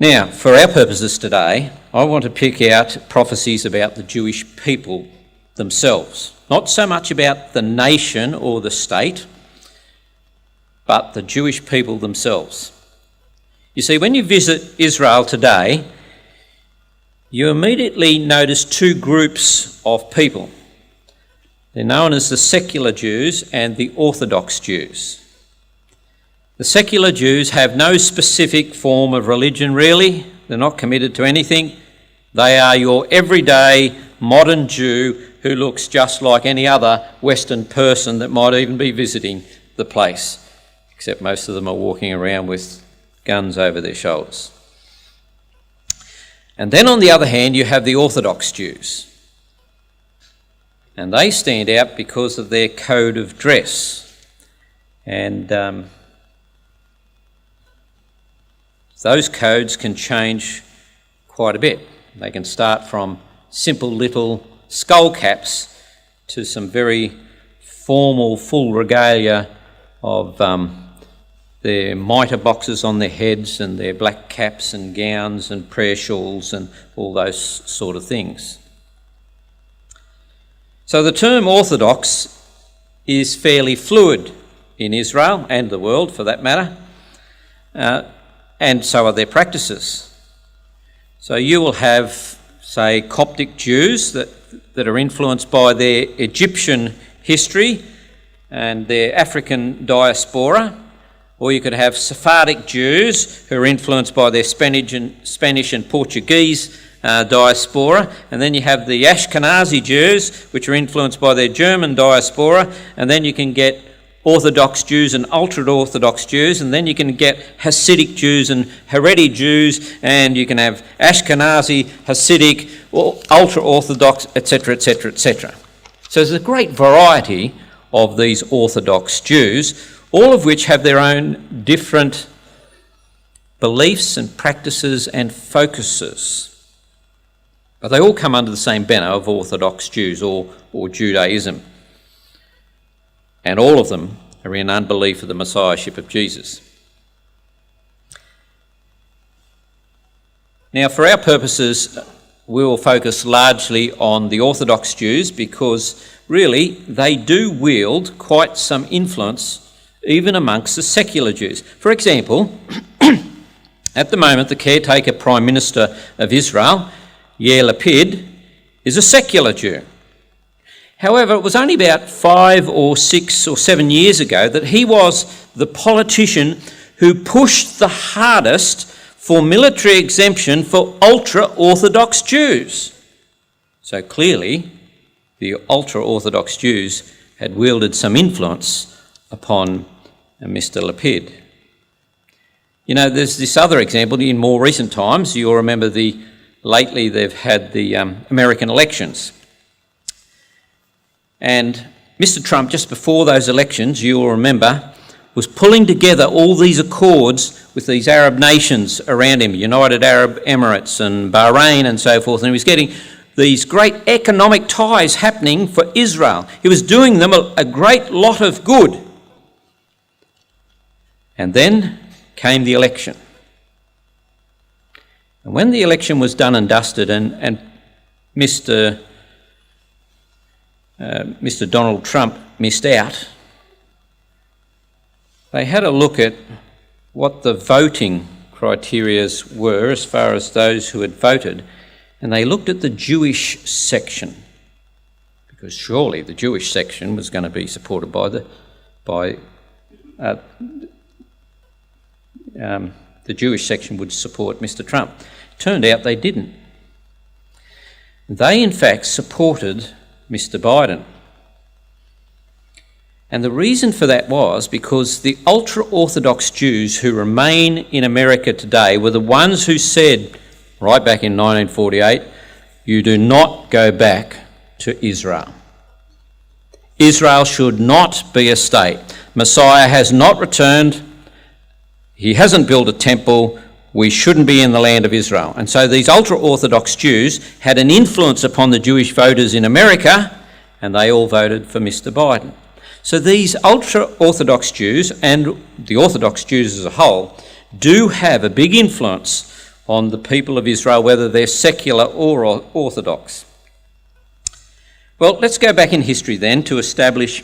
Now, for our purposes today, I want to pick out prophecies about the Jewish people themselves. Not so much about the nation or the state, but the Jewish people themselves. You see, when you visit Israel today, you immediately notice two groups of people. They're known as the secular Jews and the Orthodox Jews. The secular Jews have no specific form of religion, really. They're not committed to anything. They are your everyday modern Jew who looks just like any other Western person that might even be visiting the place, except most of them are walking around with guns over their shoulders. And then on the other hand, you have the Orthodox Jews. And they stand out because of their code of dress. And those codes can change quite a bit. They can start from simple little skull caps to some very formal full regalia of their mitre boxes on their heads and their black caps and gowns and prayer shawls and all those sort of things. So the term Orthodox is fairly fluid in Israel and the world for that matter, and so are their practices. So you will have, say, Coptic Jews that are influenced by their Egyptian history and their African diaspora, or you could have Sephardic Jews who are influenced by their Spanish and Portuguese diaspora, and then you have the Ashkenazi Jews, which are influenced by their German diaspora, and then you can get Orthodox Jews and ultra-Orthodox Jews, and then you can get Hasidic Jews and Haredi Jews, and you can have Ashkenazi, Hasidic, ultra-Orthodox, etc., etc., etc. So there's a great variety of these Orthodox Jews, all of which have their own different beliefs and practices and focuses. But they all come under the same banner of Orthodox Jews or Judaism. And all of them are in unbelief of the Messiahship of Jesus. Now, for our purposes, we will focus largely on the Orthodox Jews because really they do wield quite some influence even amongst the secular Jews. For example, at the moment, the caretaker Prime Minister of Israel, Yair Lapid, is a secular Jew. However, it was only about 5 or 6 or 7 years ago that he was the politician who pushed the hardest for military exemption for ultra-Orthodox Jews. So clearly, the ultra-Orthodox Jews had wielded some influence upon Mr. Lapid. You know, there's this other example in more recent times. You'll remember lately they've had the American elections. And Mr. Trump, just before those elections, you'll remember, was pulling together all these accords with these Arab nations around him, United Arab Emirates and Bahrain and so forth, and he was getting these great economic ties happening for Israel. He was doing them a great lot of good. And then came the election. And when the election was done and dusted and Mr. Donald Trump missed out, they had a look at what the voting criteria were as far as those who had voted, and they looked at the Jewish section, because surely the Jewish section was going to be supported by the Jewish section would support Mr. Trump. Turned out they didn't. They in fact supported Mr. Biden. And the reason for that was because the ultra-Orthodox Jews who remain in America today were the ones who said, right back in 1948, you do not go back to Israel. Israel should not be a state. Messiah has not returned. He hasn't built a temple. We shouldn't be in the land of Israel. And so these ultra-Orthodox Jews had an influence upon the Jewish voters in America, and they all voted for Mr. Biden. So these ultra-Orthodox Jews, and the Orthodox Jews as a whole, do have a big influence on the people of Israel, whether they're secular or Orthodox. Well, let's go back in history then to establish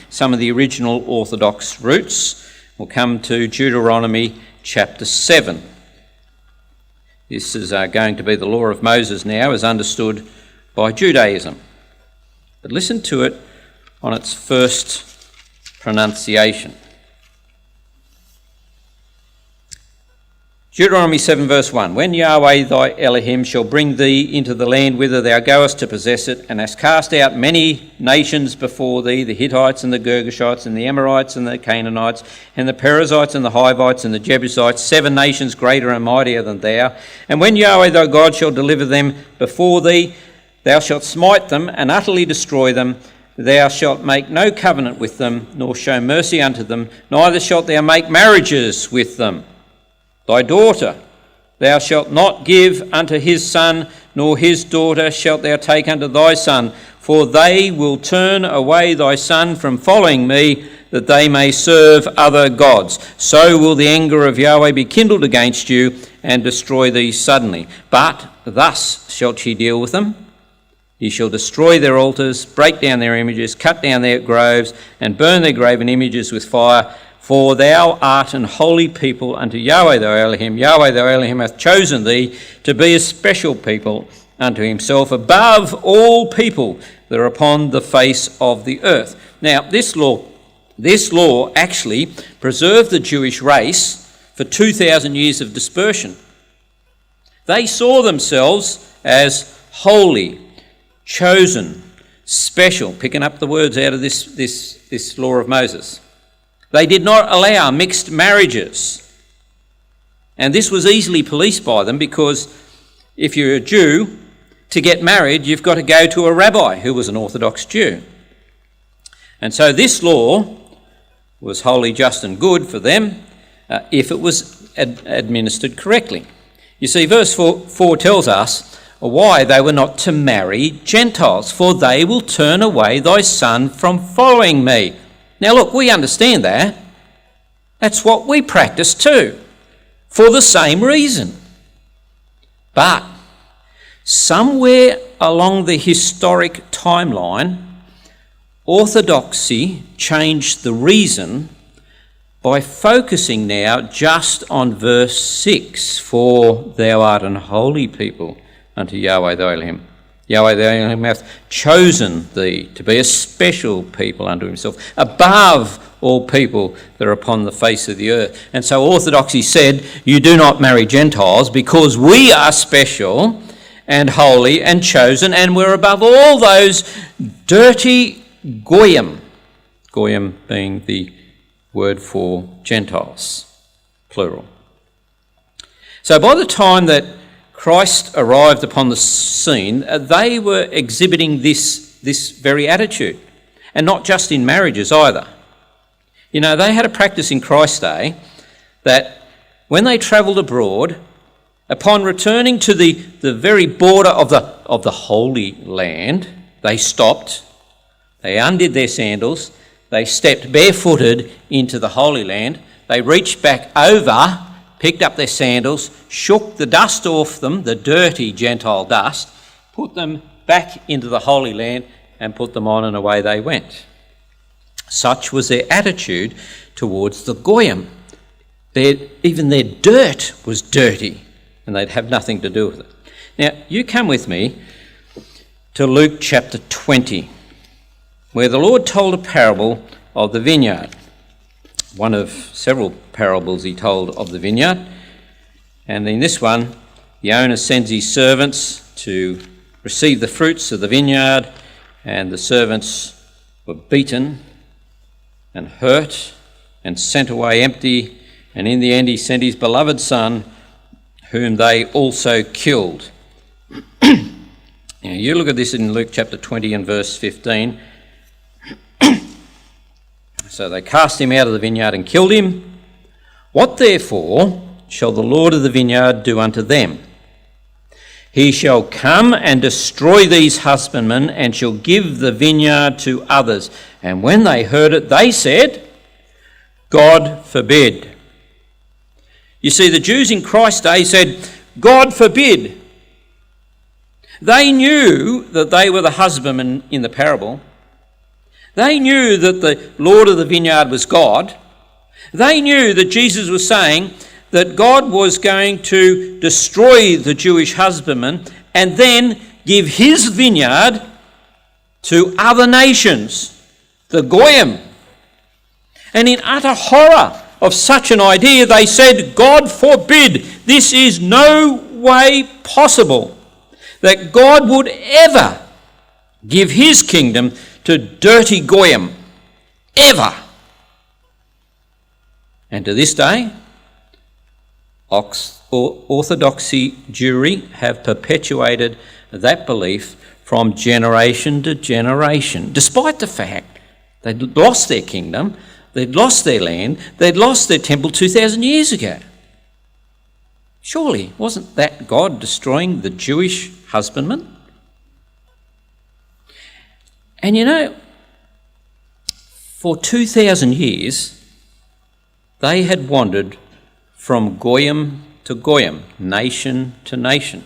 some of the original Orthodox roots. We'll come to Deuteronomy chapter 7. This is going to be the law of Moses now as understood by Judaism. But listen to it on its first pronunciation. Deuteronomy 7 verse 1. When Yahweh thy Elohim shall bring thee into the land whither thou goest to possess it, and hast cast out many nations before thee, the Hittites and the Girgashites and the Amorites and the Canaanites and the Perizzites and the Hivites and the Jebusites, 7 nations greater and mightier than thou. And when Yahweh thy God shall deliver them before thee, thou shalt smite them and utterly destroy them. Thou shalt make no covenant with them, nor show mercy unto them, neither shalt thou make marriages with them. Thy daughter thou shalt not give unto his son, nor his daughter shalt thou take unto thy son, for they will turn away thy son from following me, that they may serve other gods. So will the anger of Yahweh be kindled against you, and destroy thee suddenly. But thus shalt ye deal with them. Ye shall destroy their altars, break down their images, cut down their groves, and burn their graven images with fire. For thou art an holy people unto Yahweh thy Elohim. Yahweh thy Elohim hath chosen thee to be a special people unto himself above all people that are upon the face of the earth. Now, this law actually preserved the Jewish race for 2,000 years of dispersion. They saw themselves as holy, chosen, special, picking up the words out of this law of Moses. They did not allow mixed marriages. And this was easily policed by them, because if you're a Jew, to get married, you've got to go to a rabbi who was an Orthodox Jew. And so this law was wholly just and good for them if it was administered correctly. You see, verse 4 tells us why they were not to marry Gentiles, for they will turn away thy son from following me. Now look, we understand that. That's what we practice too, for the same reason. But somewhere along the historic timeline, Orthodoxy changed the reason by focusing now just on verse 6, for thou art an holy people unto Yahweh thy Elohim. Yahweh thy Elohim hath chosen thee to be a special people unto himself, above all people that are upon the face of the earth. And so Orthodoxy said, you do not marry Gentiles because we are special and holy and chosen, and we're above all those dirty goyim. Goyim being the word for Gentiles, plural. So by the time that Christ arrived upon the scene, they were exhibiting this very attitude, and not just in marriages either. You know, they had a practice in Christ's day that when they travelled abroad, upon returning to the very border of the Holy Land, they stopped, they undid their sandals, they stepped barefooted into the Holy Land, they reached back over, picked up their sandals, shook the dust off them, the dirty Gentile dust, put them back into the Holy Land and put them on, and away they went. Such was their attitude towards the Goyim. Even their dirt was dirty, and they'd have nothing to do with it. Now, you come with me to Luke chapter 20, where the Lord told a parable of the vineyard. One of several parables he told of the vineyard. And in this one, the owner sends his servants to receive the fruits of the vineyard, and the servants were beaten and hurt and sent away empty. And in the end, he sent his beloved son, whom they also killed. Now, you look at this in Luke chapter 20 and verse 15. So they cast him out of the vineyard and killed him. What therefore shall the Lord of the vineyard do unto them? He shall come and destroy these husbandmen, and shall give the vineyard to others. And when they heard it, they said, God forbid. You see, the Jews in Christ's day said, God forbid. They knew that they were the husbandmen in the parable. They knew that the Lord of the vineyard was God. They knew that Jesus was saying that God was going to destroy the Jewish husbandman and then give his vineyard to other nations, the Goyim. And in utter horror of such an idea, they said, God forbid, this is no way possible that God would ever give his kingdom to dirty Goyim, ever. And to this day, Orthodoxy Jewry have perpetuated that belief from generation to generation, despite the fact they'd lost their kingdom, they'd lost their land, they'd lost their temple 2,000 years ago. Surely, wasn't that God destroying the Jewish husbandman? And you know, for 2,000 years, they had wandered from Goyim to Goyim, nation to nation.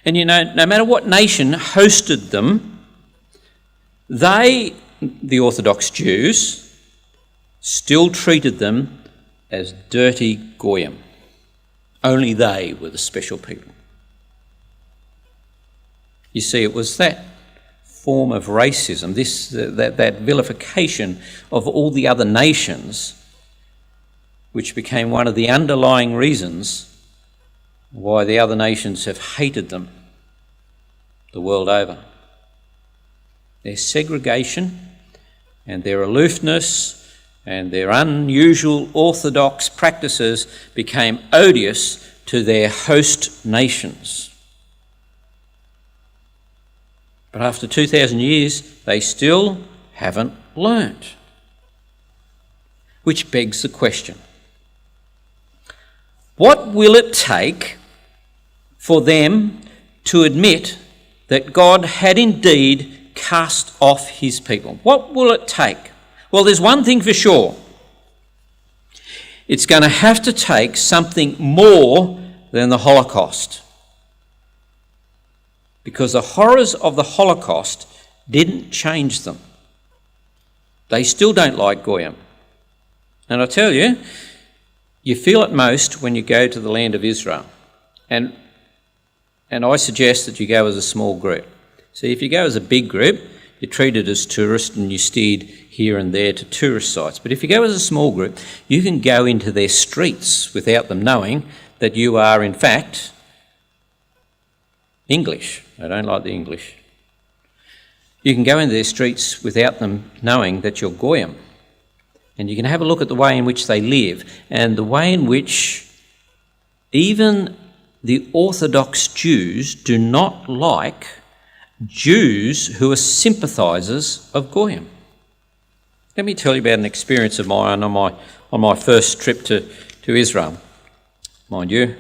And you know, no matter what nation hosted them, they, the Orthodox Jews, still treated them as dirty Goyim. Only they were the special people. You see, it was that form of racism, that vilification of all the other nations, which became one of the underlying reasons why the other nations have hated them the world over. Their segregation and their aloofness and their unusual orthodox practices became odious to their host nations. But after 2,000 years, they still haven't learnt. Which begs the question, what will it take for them to admit that God had indeed cast off his people? What will it take? Well, there's one thing for sure. It's going to have to take something more than the Holocaust. Because the horrors of the Holocaust didn't change them. They still don't like Goyim. And I tell you, you feel it most when you go to the land of Israel. And I suggest that you go as a small group. See, if you go as a big group, you're treated as tourists and you steered here and there to tourist sites. But if you go as a small group, you can go into their streets without them knowing that you are, in fact, English. They don't like the English. You can go into their streets without them knowing that you're Goyim. And you can have a look at the way in which they live and the way in which even the Orthodox Jews do not like Jews who are sympathisers of Goyim. Let me tell you about an experience of mine on my first trip to Israel. Mind you,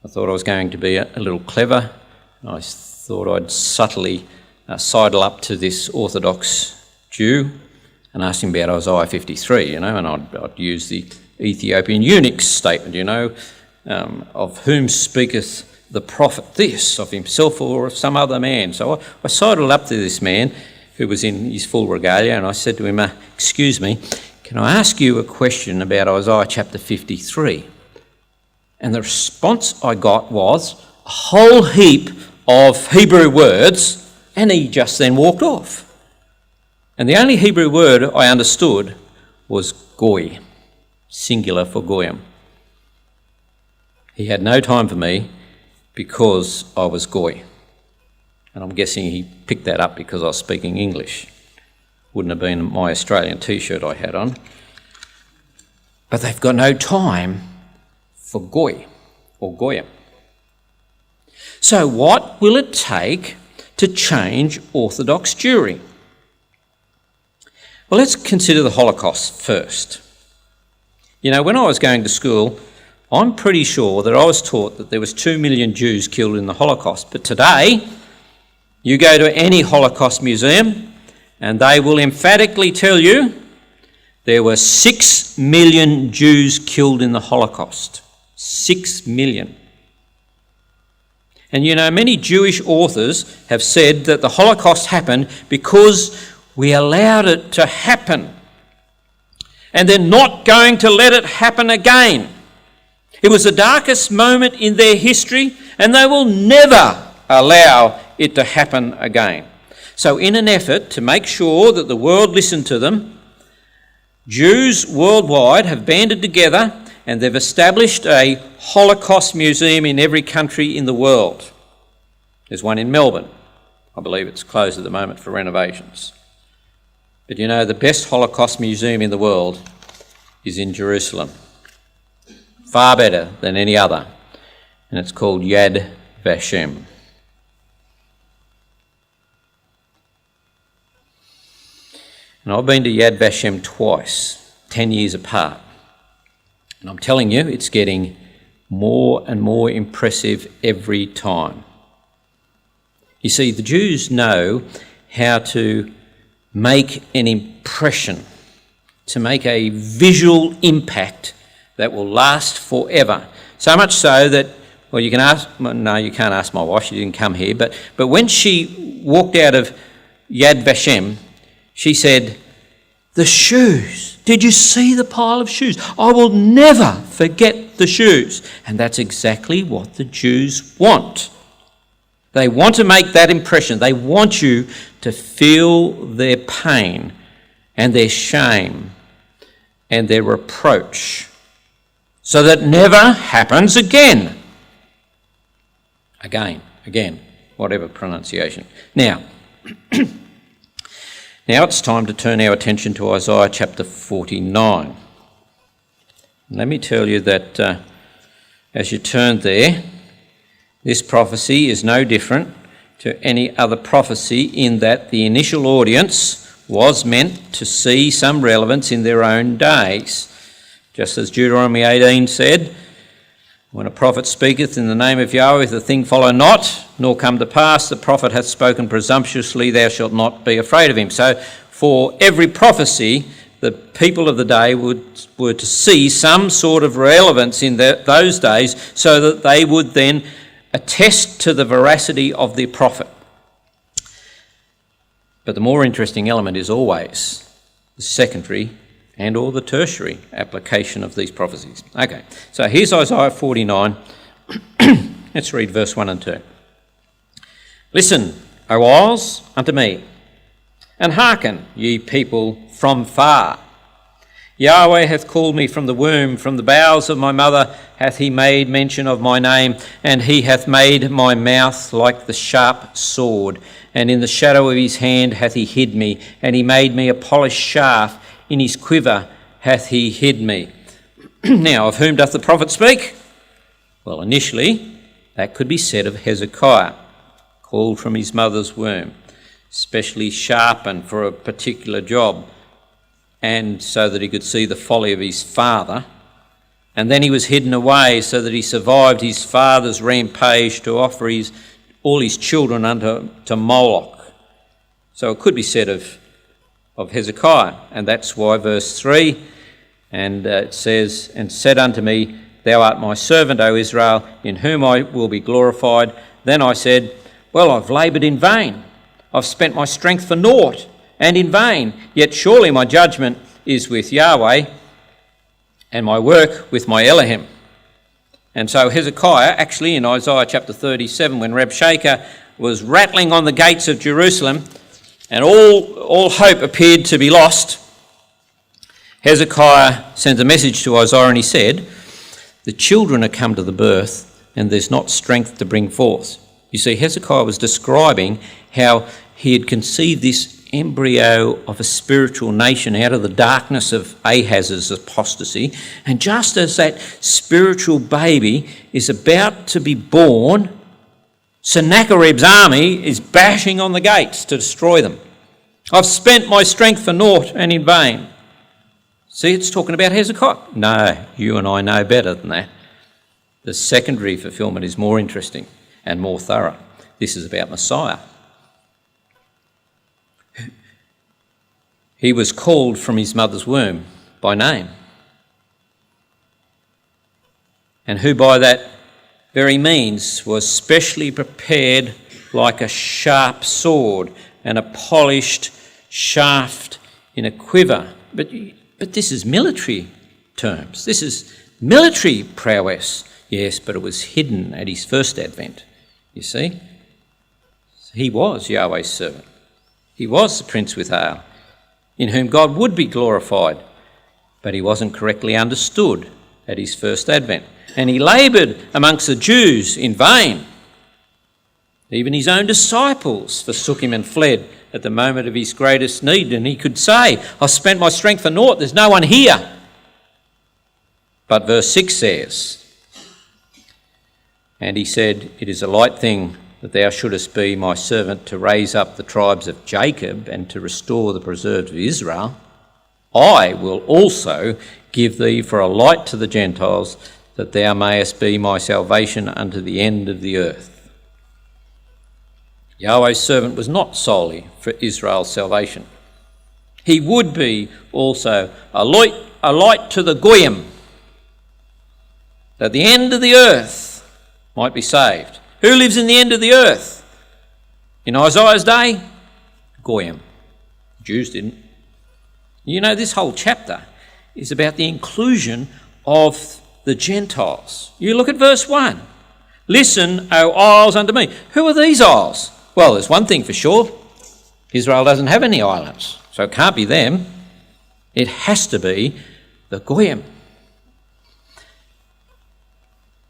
I thought I was going to be a little clever. I thought I'd subtly sidle up to this Orthodox Jew and ask him about Isaiah 53, and I'd use the Ethiopian eunuch's statement, of whom speaketh the prophet this, of himself or of some other man. So I sidled up to this man who was in his full regalia, and I said to him, excuse me, can I ask you a question about Isaiah chapter 53? And the response I got was a whole heap of Hebrew words, and he just then walked off. And the only Hebrew word I understood was goy, singular for goyim. He had no time for me because I was goy. And I'm guessing he picked that up because I was speaking English. Wouldn't have been my Australian t-shirt I had on. But they've got no time for goy or goyim. So what will it take to change Orthodox Jewry? Well, let's consider the Holocaust first. When I was going to school, I'm pretty sure that I was taught that there was 2 million Jews killed in the Holocaust. But today, you go to any Holocaust museum and they will emphatically tell you there were 6 million Jews killed in the Holocaust. 6 million. And you know, many Jewish authors have said that the Holocaust happened because we allowed it to happen. And they're not going to let it happen again. It was the darkest moment in their history, and they will never allow it to happen again. So in an effort to make sure that the world listened to them, Jews worldwide have banded together and they've established a Holocaust Museum in every country in the world. There's one in Melbourne. I believe it's closed at the moment for renovations. But you know, the best Holocaust Museum in the world is in Jerusalem. Far better than any other. And it's called Yad Vashem. And I've been to Yad Vashem twice, 10 years apart. And I'm telling you, it's getting more and more impressive every time. You see, the Jews know how to make an impression, to make a visual impact that will last forever. So much so that, well, you can ask, no, you can't ask my wife, she didn't come here, but when she walked out of Yad Vashem, she said, "The shoes. Did you see the pile of shoes? I will never forget the shoes." And that's exactly what the Jews want. They want to make that impression. They want you to feel their pain and their shame and their reproach so that never happens again. Again, whatever pronunciation. Now it's time to turn our attention to Isaiah chapter 49. Let me tell you that as you turn there, this prophecy is no different to any other prophecy in that the initial audience was meant to see some relevance in their own days. Just as Deuteronomy 18 said, "When a prophet speaketh in the name of Yahweh, if the thing follow not, nor come to pass, the prophet hath spoken presumptuously, thou shalt not be afraid of him." So for every prophecy, the people of the day were to see some sort of relevance in those days so that they would then attest to the veracity of the prophet. But the more interesting element is always the secondary and or the tertiary application of these prophecies. Okay, so here's Isaiah 49. Let's read verse 1 and 2. "Listen, O isles, unto me, and hearken, ye people from far. Yahweh hath called me from the womb, from the bowels of my mother hath he made mention of my name, and he hath made my mouth like the sharp sword, and in the shadow of his hand hath he hid me, and he made me a polished shaft, in his quiver hath he hid me." Now, of whom doth the prophet speak? Well, initially, that could be said of Hezekiah, called from his mother's womb, specially sharpened for a particular job, and so that he could see the folly of his father. And then he was hidden away so that he survived his father's rampage to offer all his children unto Moloch. So it could be said of Hezekiah, and that's why verse 3, and it says, "And said unto me, Thou art my servant, O Israel, in whom I will be glorified. Then I said, Well, I've laboured in vain. I've spent my strength for naught and in vain. Yet surely my judgment is with Yahweh, and my work with my Elohim." And so Hezekiah, actually in Isaiah chapter 37, when Rabshakeh was rattling on the gates of Jerusalem, and all hope appeared to be lost, Hezekiah sent a message to Isaiah and he said, "The children are come to the birth, and there's not strength to bring forth." You see, Hezekiah was describing how he had conceived this embryo of a spiritual nation out of the darkness of Ahaz's apostasy, and just as that spiritual baby is about to be born, Sennacherib's army is bashing on the gates to destroy them. "I've spent my strength for naught and in vain." See, it's talking about Hezekiah. No, you and I know better than that. The secondary fulfillment is more interesting and more thorough. This is about Messiah. He was called from his mother's womb by name. and who by that very means was specially prepared like a sharp sword and a polished shaft in a quiver. But this is military terms. This is military prowess. Yes, but it was hidden at his first advent, you see. He was Yahweh's servant. He was the Prince with Ale, in whom God would be glorified, but he wasn't correctly understood at his first advent. And he laboured amongst the Jews in vain. Even his own disciples forsook him and fled at the moment of his greatest need. And he could say, I've spent my strength for naught, there's no one here. But verse 6 says, and he said, it is a light thing that thou shouldest be my servant to raise up the tribes of Jacob and to restore the preserved of Israel. I will also give thee for a light to the Gentiles, that thou mayest be my salvation unto the end of the earth. Yahweh's servant was not solely for Israel's salvation. He would be also a light to the Goyim, that the end of the earth might be saved. Who lives in the end of the earth? In Isaiah's day? Goyim. Jews didn't. You know, this whole chapter is about the inclusion of the Gentiles. You look at verse 1. Listen, O isles, unto me. Who are these isles? Well, there's one thing for sure. Israel doesn't have any islands, so it can't be them. It has to be the Goyim.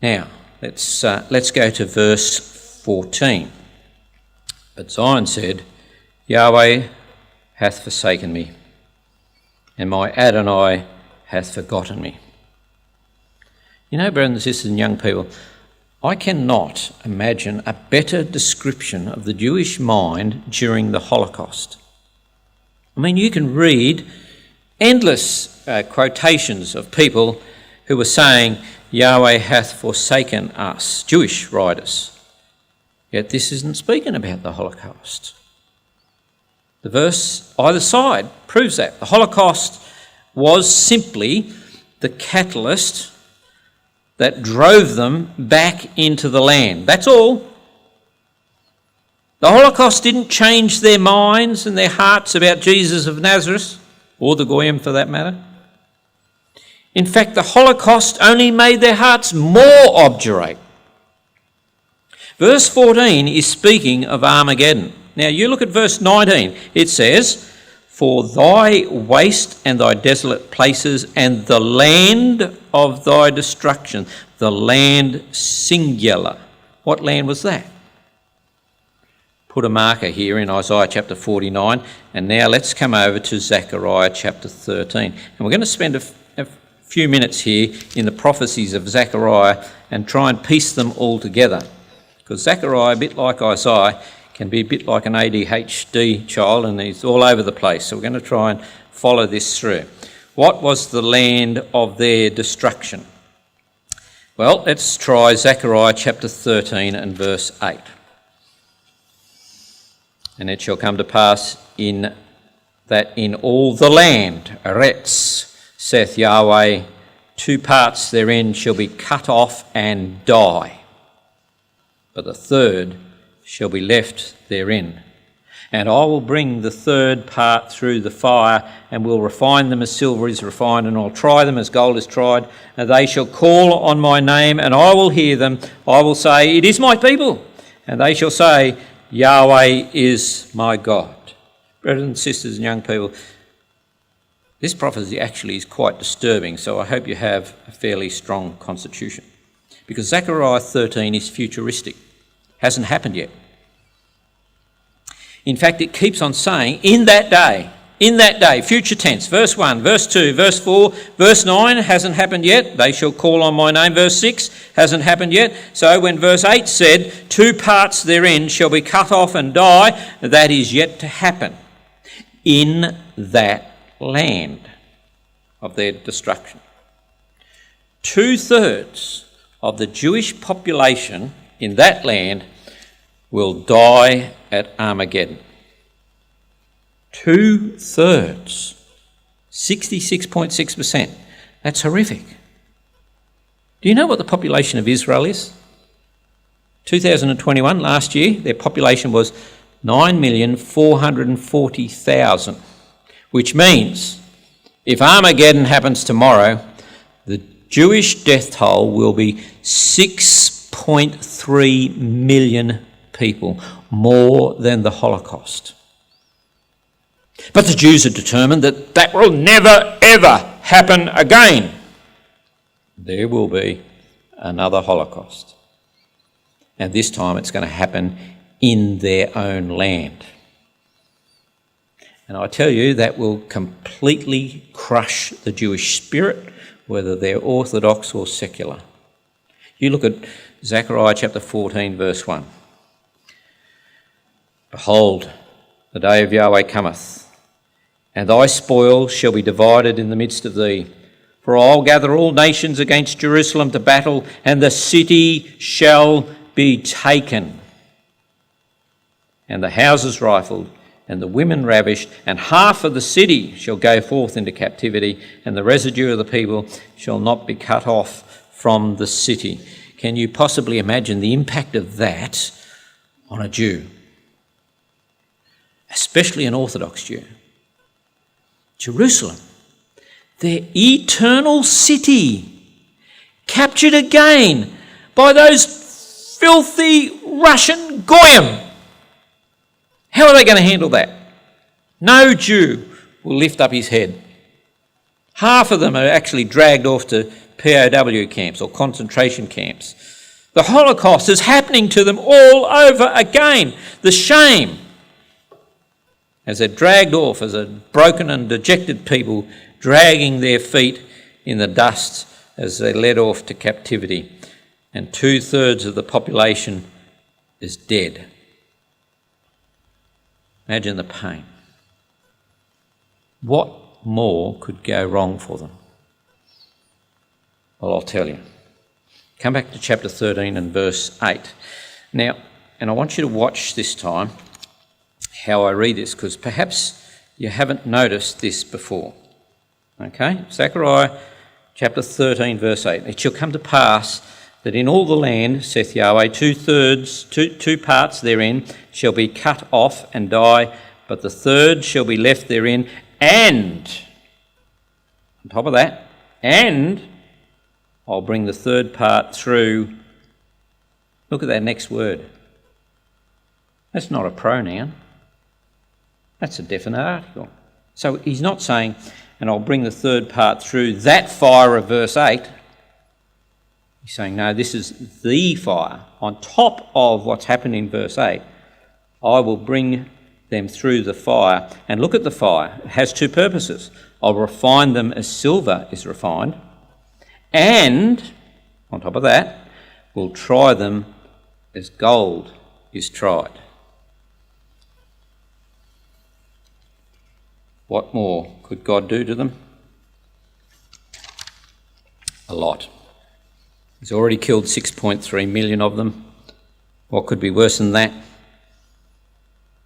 Now, let's go to verse 14. But Zion said, Yahweh hath forsaken me, and my Adonai hath forgotten me. You know, brothers and sisters and young people, I cannot imagine a better description of the Jewish mind during the Holocaust. I mean, you can read endless quotations of people who were saying, Yahweh hath forsaken us, Jewish writers. Yet this isn't speaking about the Holocaust. The verse either side proves that. The Holocaust was simply the catalyst that drove them back into the land. That's all. The Holocaust didn't change their minds and their hearts about Jesus of Nazareth, or the Goyim for that matter. In fact, the Holocaust only made their hearts more obdurate. Verse 14 is speaking of Armageddon. Now you look at verse 19. It says, for thy waste and thy desolate places and the land of thy destruction. The land singular. What land was that? Put a marker here in Isaiah chapter 49. And now let's come over to Zechariah chapter 13. And we're going to spend a few minutes here in the prophecies of Zechariah and try and piece them all together. Because Zechariah, a bit like Isaiah, can be a bit like an ADHD child and he's all over the place. So we're going to try and follow this through. What was the land of their destruction? Well, let's try Zechariah chapter 13 and verse 8. And it shall come to pass that in all the land, Eretz, saith Yahweh, 2 parts therein shall be cut off and die, but the third shall be left therein. And I will bring the third part through the fire, and will refine them as silver is refined, and I'll try them as gold is tried. And they shall call on my name, and I will hear them. I will say, it is my people. And they shall say, Yahweh is my God. Brothers and sisters and young people, this prophecy actually is quite disturbing, so I hope you have a fairly strong constitution. Because Zechariah 13 is futuristic. Hasn't happened yet. In fact, it keeps on saying, in that day, future tense, verse 1, verse 2, verse 4, verse 9, hasn't happened yet. They shall call on my name. Verse 6, hasn't happened yet. So when verse 8 said, 2 parts therein shall be cut off and die, that is yet to happen in that land of their destruction. 2/3 of the Jewish population in that land will die at Armageddon. 2/3, 66.6%. That's horrific. Do you know what the population of Israel is? 2021, last year, their population was 9,440,000, which means if Armageddon happens tomorrow, the Jewish death toll will be 6.3 million people, more than the Holocaust. But the Jews are determined that that will never, ever happen again. There will be another Holocaust. And this time it's going to happen in their own land. And I tell you, that will completely crush the Jewish spirit, whether they're Orthodox or secular. You look at Zechariah Chapter 14, verse 1. Behold, the day of Yahweh cometh, and thy spoil shall be divided in the midst of thee. For I'll gather all nations against Jerusalem to battle, and the city shall be taken, and the houses rifled, and the women ravished, and half of the city shall go forth into captivity, and the residue of the people shall not be cut off from the city. Can you possibly imagine the impact of that on a Jew? Especially an Orthodox Jew. Jerusalem, their eternal city, captured again by those filthy Russian goyim. How are they going to handle that? No Jew will lift up his head. Half of them are actually dragged off to POW camps or concentration camps. The Holocaust is happening to them all over again. The shame, as they're dragged off as a broken and dejected people, dragging their feet in the dust as they're led off to captivity. And 2/3 of the population is dead. Imagine the pain. What more could go wrong for them? Well, I'll tell you. Come back to chapter 13 and verse 8. Now, and I want you to watch this time how I read this, because perhaps you haven't noticed this before. Okay? Zechariah chapter 13, verse 8. It shall come to pass that in all the land, saith Yahweh, 2/3, two parts therein shall be cut off and die, but the third shall be left therein, and, on top of that, and I'll bring the third part through. Look at that next word. That's not a pronoun. That's a definite article. So he's not saying, and I'll bring the third part through that fire of verse 8. He's saying, no, this is the fire. On top of what's happened in verse 8, I will bring them through the fire. And look at the fire. It has two purposes. I'll refine them as silver is refined. And, on top of that, we'll try them as gold is tried. What more could God do to them? A lot. He's already killed 6.3 million of them. What could be worse than that?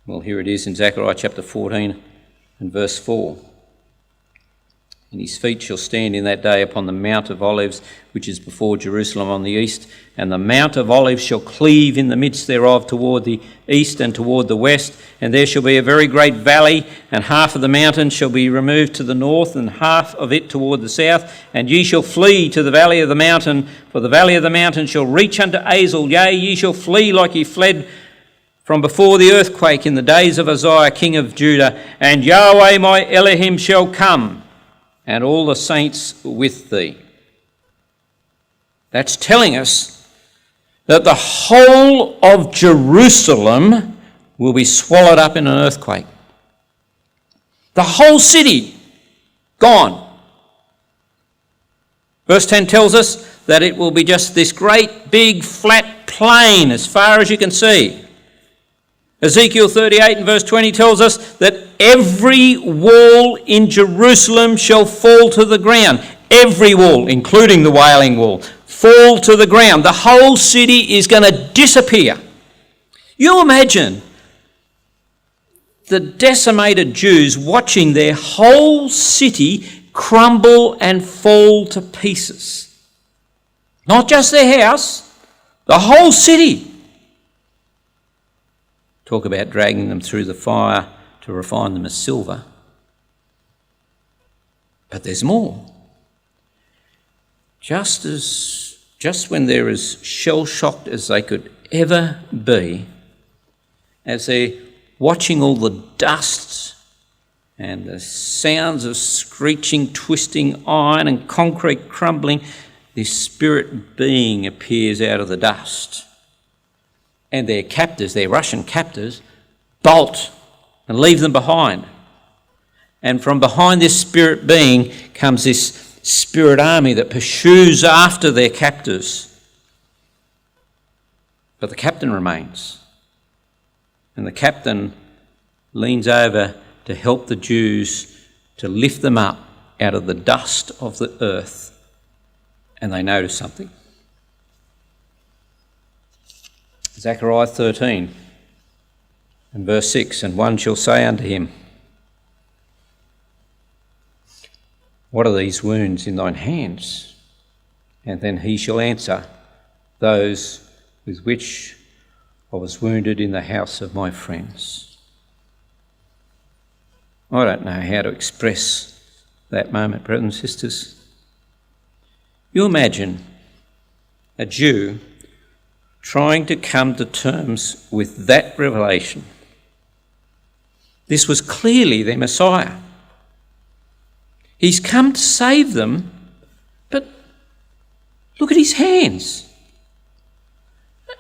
Well, here it is in Zechariah chapter 14 and verse 4. And his feet shall stand in that day upon the Mount of Olives, which is before Jerusalem on the east. And the Mount of Olives shall cleave in the midst thereof toward the east and toward the west. And there shall be a very great valley, and half of the mountain shall be removed to the north, and half of it toward the south. And ye shall flee to the valley of the mountain, for the valley of the mountain shall reach unto Azel. Yea, ye shall flee like ye fled from before the earthquake in the days of Uzziah, king of Judah. And Yahweh my Elohim shall come, and all the saints with thee. That's telling us that the whole of Jerusalem will be swallowed up in an earthquake. The whole city gone. Verse 10 tells us that it will be just this great big flat plain as far as you can see. Ezekiel 38 and verse 20 tells us that every wall in Jerusalem shall fall to the ground. Every wall, including the Wailing Wall, fall to the ground. The whole city is going to disappear. You imagine the decimated Jews watching their whole city crumble and fall to pieces. Not just their house, the whole city. Talk about dragging them through the fire to refine them as silver. But there's more. Just when they're as shell-shocked as they could ever be, as they're watching all the dust and the sounds of screeching, twisting iron and concrete crumbling, this spirit being appears out of the dust. And their captors, their Russian captors, bolt and leave them behind. And from behind this spirit being comes this spirit army that pursues after their captors. But the captain remains. And the captain leans over to help the Jews to lift them up out of the dust of the earth. And they notice something. Zechariah 13 and verse 6, and one shall say unto him, what are these wounds in thine hands? And then he shall answer, those with which I was wounded in the house of my friends. I don't know how to express that moment, brothers and sisters. You imagine a Jew trying to come to terms with that revelation. This was clearly their Messiah. He's come to save them, but look at his hands.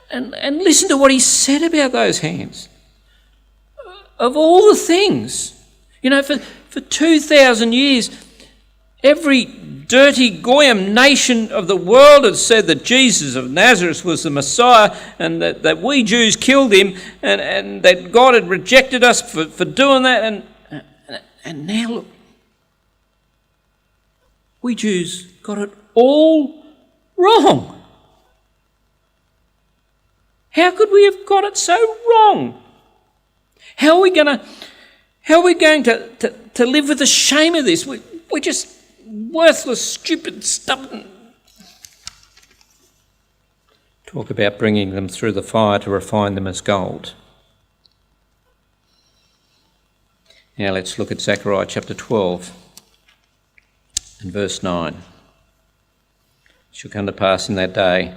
And listen to what he said about those hands. Of all the things, for 2,000 years, every dirty Goyim nation of the world had said that Jesus of Nazareth was the Messiah and that we Jews killed him and that God had rejected us for doing that. And now look, we Jews got it all wrong. How could we have got it so wrong? How are we going to live with the shame of this? We're just worthless, stupid, stubborn. Talk about bringing them through the fire to refine them as gold. Now let's look at Zechariah chapter 12 and verse 9. It shall come to pass in that day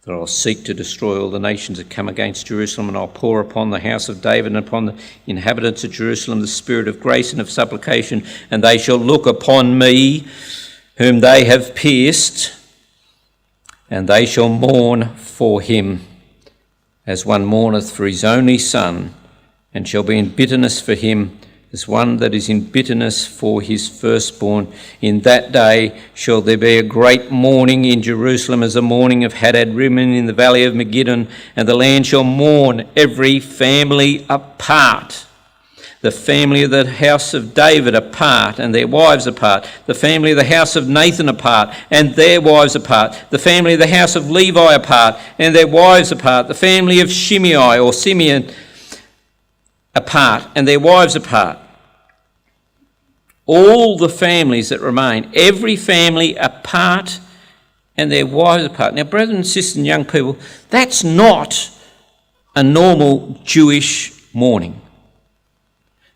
that I'll seek to destroy all the nations that come against Jerusalem, and I'll pour upon the house of David and upon the inhabitants of Jerusalem the spirit of grace and of supplication, and they shall look upon me whom they have pierced, and they shall mourn for him as one mourneth for his only son, and shall be in bitterness for him as one that is in bitterness for his firstborn. In that day shall there be a great mourning in Jerusalem, as the mourning of Hadad-rimmon in the valley of Megiddon, and the land shall mourn every family apart. The family of the house of David apart, and their wives apart. The family of the house of Nathan apart, and their wives apart. The family of the house of Levi apart, and their wives apart. The family of Shimei or Simeon apart, and their wives apart. All the families that remain, every family apart and their wives apart. Now, brothers and sisters and young people, that's not a normal Jewish mourning.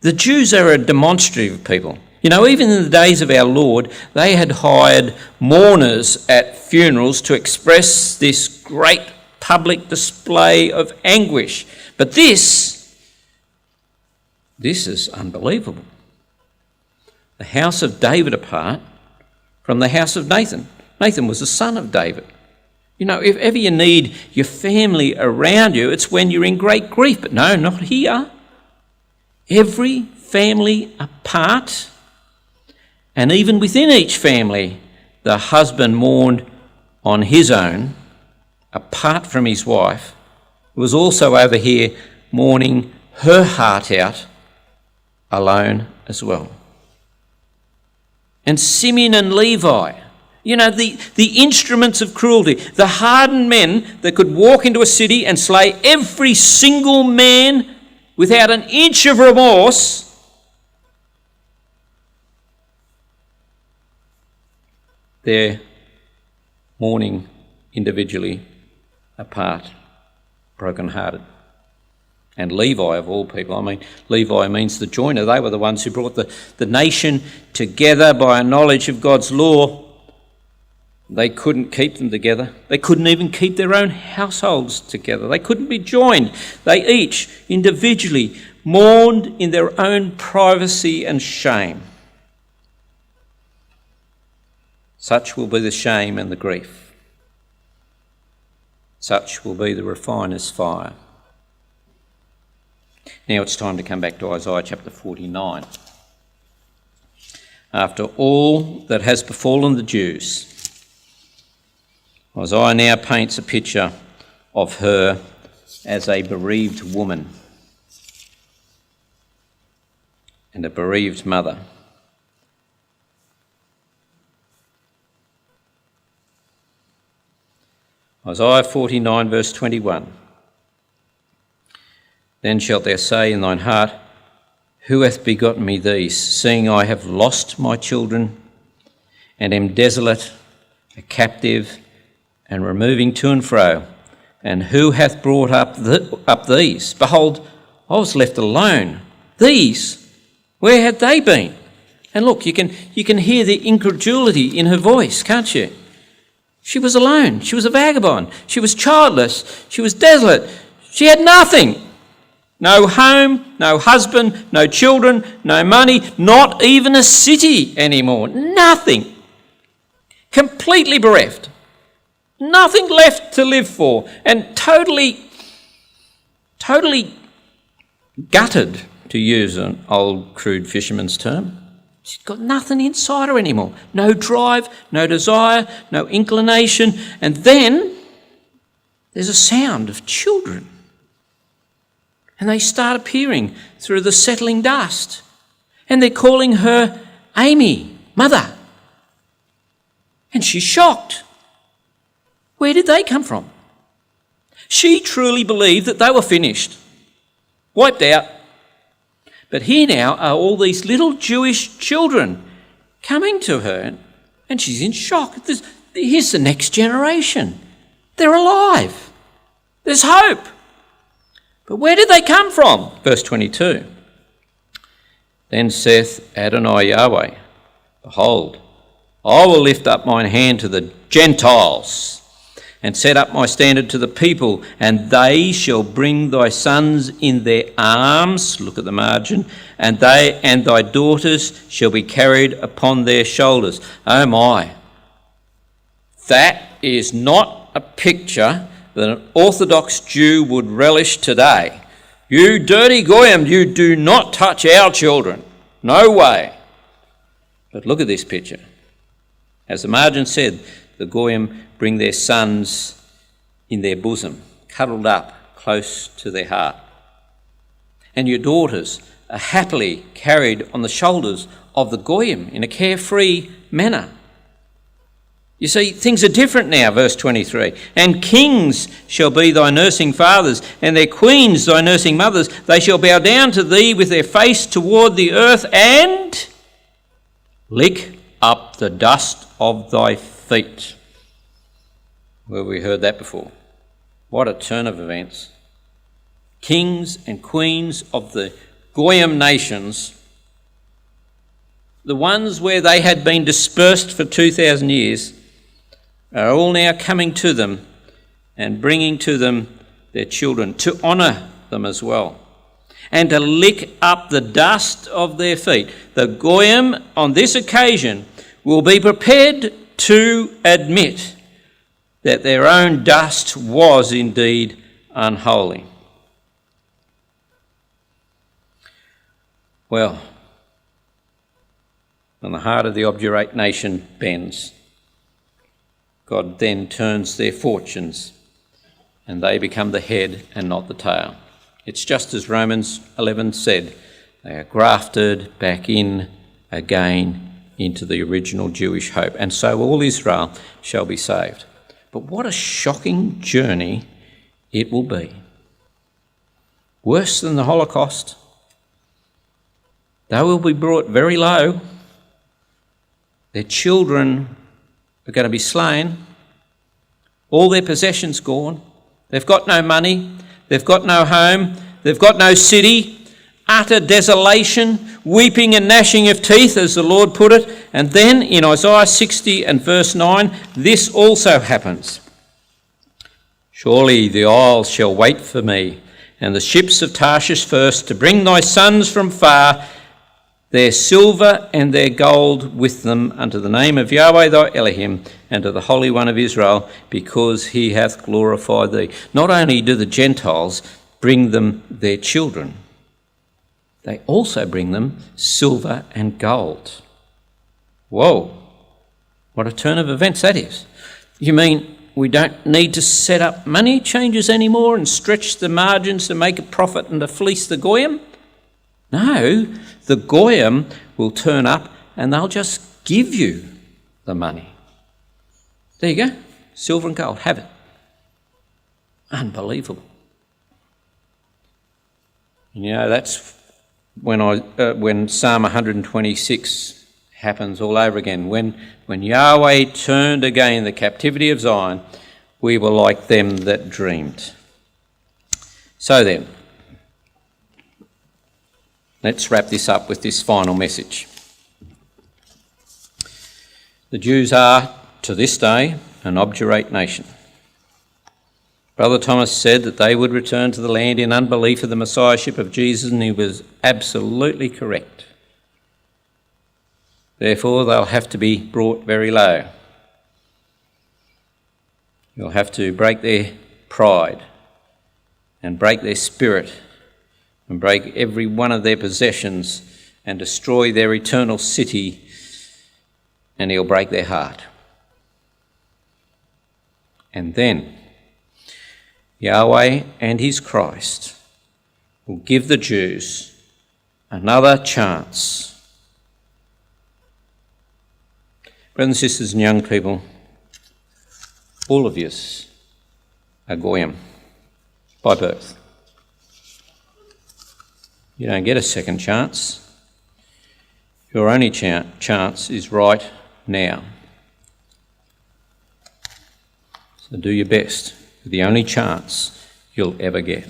The Jews are a demonstrative people. Even in the days of our Lord, they had hired mourners at funerals to express this great public display of anguish. But this is unbelievable. The house of David apart from the house of Nathan. Nathan was the son of David. If ever you need your family around you, it's when you're in great grief. But no, not here. Every family apart, and even within each family, the husband mourned on his own, apart from his wife, who was also over here mourning her heart out, alone as well. And Simeon and Levi, the instruments of cruelty, the hardened men that could walk into a city and slay every single man without an inch of remorse, they're mourning individually apart, broken-hearted. And Levi, of all people, Levi means the joiner. They were the ones who brought the nation together by a knowledge of God's law. They couldn't keep them together. They couldn't even keep their own households together. They couldn't be joined. They each individually mourned in their own privacy and shame. Such will be the shame and the grief. Such will be the refiner's fire. Now it's time to come back to Isaiah chapter 49. After all that has befallen the Jews, Isaiah now paints a picture of her as a bereaved woman and a bereaved mother. Isaiah 49 verse 21. Then shalt thou say in thine heart, who hath begotten me these, seeing I have lost my children, and am desolate, a captive, and removing to and fro? And who hath brought up these? Behold, I was left alone. These, where had they been? And look, you can hear the incredulity in her voice, can't you? She was alone. She was a vagabond. She was childless. She was desolate. She had nothing. No home, no husband, no children, no money, not even a city anymore. Nothing. Completely bereft. Nothing left to live for. And totally gutted, to use an old crude fisherman's term. She's got nothing inside her anymore. No drive, no desire, no inclination. And then there's a sound of children. And they start appearing through the settling dust. And they're calling her Amy, mother. And she's shocked. Where did they come from? She truly believed that they were finished, wiped out. But here now are all these little Jewish children coming to her, and she's in shock. Here's the next generation. They're alive. There's hope. But where did they come from? Verse 22. Then saith Adonai Yahweh, behold, I will lift up mine hand to the Gentiles, and set up my standard to the people, and they shall bring thy sons in their arms, look at the margin, and thy daughters shall be carried upon their shoulders. Oh my, that is not a picture that an Orthodox Jew would relish today. You dirty goyim, you do not touch our children. No way. But look at this picture. As the margin said, the goyim bring their sons in their bosom, cuddled up close to their heart. And your daughters are happily carried on the shoulders of the goyim in a carefree manner. You see, things are different now, verse 23. And kings shall be thy nursing fathers, and their queens thy nursing mothers. They shall bow down to thee with their face toward the earth, and lick up the dust of thy feet. Well, we heard that before. What a turn of events. Kings and queens of the Goyim nations, the ones where they had been dispersed for 2,000 years, are all now coming to them and bringing to them their children to honour them as well, and to lick up the dust of their feet. The Goyim on this occasion will be prepared to admit that their own dust was indeed unholy. Well, when the heart of the obdurate nation bends, God then turns their fortunes and they become the head and not the tail. It's just as Romans 11 said, they are grafted back in again into the original Jewish hope, and so all Israel shall be saved. But what a shocking journey it will be. Worse than the Holocaust. They will be brought very low. Their children are going to be slain. All their possessions gone. They've got no money. They've got no home. They've got no city. Utter desolation, weeping and gnashing of teeth, as the Lord put it. And then in Isaiah 60 and verse 9, this also happens. Surely the isles shall wait for me, and the ships of Tarshish first, to bring thy sons from far, their silver and their gold with them, unto the name of Yahweh thy Elohim, and to the Holy One of Israel, because he hath glorified thee. Not only do the Gentiles bring them their children, they also bring them silver and gold. Whoa, what a turn of events that is. You mean we don't need to set up money changes anymore and stretch the margins to make a profit and to fleece the goyim? No, the goyim will turn up and they'll just give you the money. There you go, silver and gold, have it. Unbelievable. You know, that's when Psalm 126 happens all over again. When Yahweh turned again the captivity of Zion, we were like them that dreamed. So then, let's wrap this up with this final message. The Jews are, to this day, an obdurate nation. Brother Thomas said that they would return to the land in unbelief of the Messiahship of Jesus, and he was absolutely correct. Therefore, they'll have to be brought very low. You'll have to break their pride and break their spirit and break every one of their possessions and destroy their eternal city, and he'll break their heart. And then Yahweh and his Christ will give the Jews another chance. Brothers and sisters and young people, all of us are goyim by birth. You don't get a second chance. Your only chance is right now. So do your best. The only chance you'll ever get.